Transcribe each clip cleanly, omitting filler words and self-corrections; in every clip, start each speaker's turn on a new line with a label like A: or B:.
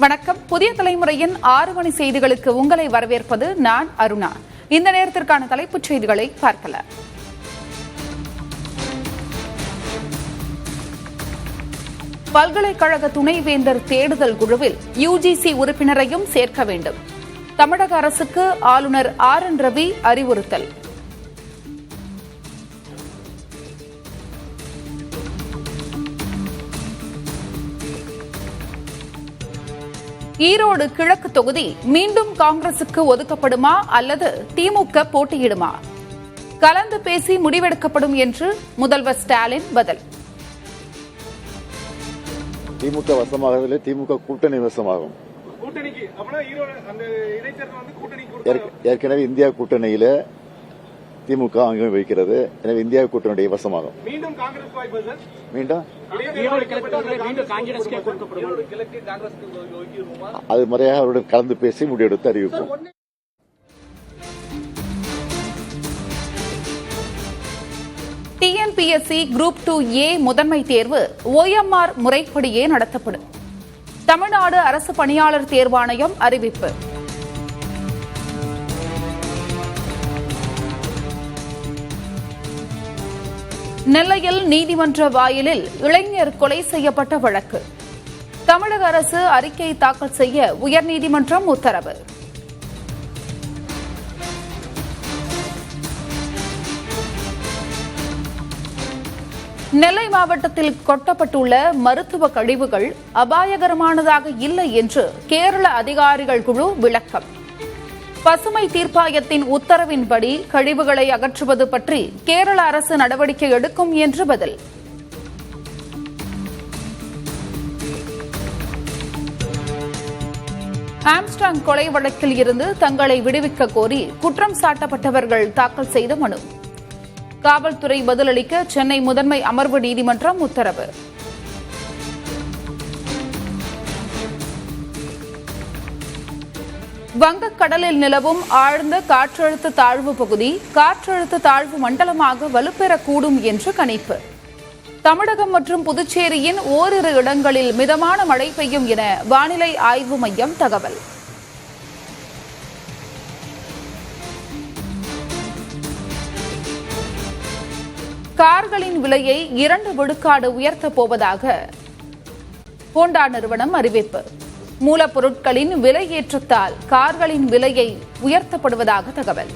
A: வணக்கம். புதிய தலைமுறையின் 6 மணி செய்திகளுக்கு உங்களை வரவேற்பது நான் அருணா. இந்த நேரத்திற்கான தலைப்புச் செய்திகளை பார்க்கலாம். பல்கலைக்கழக துணைவேந்தர் தேடுதல் குழுவில் யுஜிசி உறுப்பினரையும் சேர்க்க வேண்டும். தமிழக அரசுக்கு ஆளுநர் RN ரவி அறிவுறுத்தல். ஈரோடு கிழக்கு தொகுதி மீண்டும் காங்கிரசுக்கு ஒதுக்கப்படுமா அல்லது திமுக போட்டியிடுமா? கலந்து பேசி முடிவெடுக்கப்படும் என்று முதல்வர் ஸ்டாலின் பதில்.
B: திமுக வசமாகவில்லை, திமுக கூட்டணி வசமாகும். ஏற்கனவே இந்தியா கூட்டணியில திமுக அங்கே வைக்கிறது. எனவே இந்தியா கூட்டணியுடைய வசமாகும். மீண்டும் அது முறையாக அவருடன் கலந்து பேசி முடிவெடுத்து அறிவிப்போம்.
A: TNPSC Group 2A முதன்மை தேர்வு OMR முறைப்படியே நடத்தப்படும். தமிழ்நாடு அரசு பணியாளர் தேர்வாணையம் அறிவிப்பு. நெல்லையில் நீதிமன்ற வாயிலில் இளைஞர் கொலை செய்யப்பட்ட வழக்கு. தமிழக அரசு அறிக்கை தாக்கல் செய்ய உயர்நீதிமன்றம் உத்தரவு. நெல்லை மாவட்டத்தில் கொட்டப்பட்டுள்ள மருத்துவ கழிவுகள் அபாயகரமானதாக இல்லை என்று கேரள அதிகாரிகள் குழு விளக்கம். பசுமை தீர்ப்பாயத்தின் உத்தரவின்படி கழிவுகளை அகற்றுவது பற்றி கேரள அரசு நடவடிக்கை எடுக்கும் என்று பதில். ஆம்ஸ்ட்ராங் கொலை வழக்கில் இருந்து தங்களை விடுவிக்க கோரி குற்றம் சாட்டப்பட்டவர்கள் தாக்கல் செய்த மனு. காவல்துறை பதிலளிக்க சென்னை முதன்மை அமர்வு நீதிமன்றம் உத்தரவு. வங்கக்கடலில் நிலவும் ஆழ்ந்த காற்றழுத்த தாழ்வு பகுதி காற்றழுத்த தாழ்வு மண்டலமாக வலுப்பெறக்கூடும் என்று கணிப்பு. தமிழகம் மற்றும் புதுச்சேரியின் ஓரிரு இடங்களில் மிதமான மழை பெய்யும் என வானிலை ஆய்வு மையம் தகவல். கார்களின் விலையை 2 விழுக்காடு உயர்த்தப் போவதாக ஹோண்டா நிறுவனம் அறிவிப்பு. மூலப்பொருட்களின் விலை ஏற்றத்தால் கார்களின் விலையை உயர்த்தப்படுவதாக தகவல்.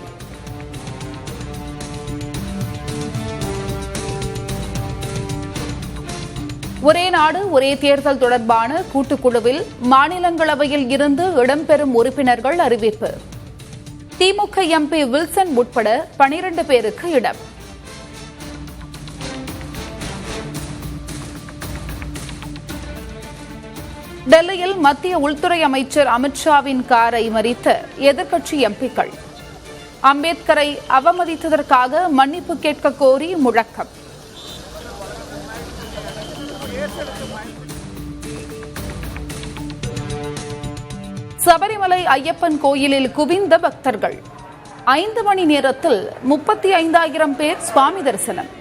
A: ஒரே நாடு ஒரே தேர்தல் தொடர்பான கூட்டுக்குழுவில் மாநிலங்களவையில் இருந்து இடம்பெறும் உறுப்பினர்கள் அறிவிப்பு. திமுக MP வில்சன் உட்பட 12 பேருக்கு இடம். டெல்லியில் மத்திய உள்துறை அமைச்சர் அமித்ஷாவின் காரை மறித்த எதிர்க்கட்சி MPக்கள். அம்பேத்கரை அவமதித்ததற்காக மன்னிப்பு கேட்க கோரி முழக்கம். சபரிமலை ஐயப்பன் கோயிலில் குவிந்த பக்தர்கள். 5 மணி நேரத்தில் 35,000 பேர் சுவாமி தரிசனம்.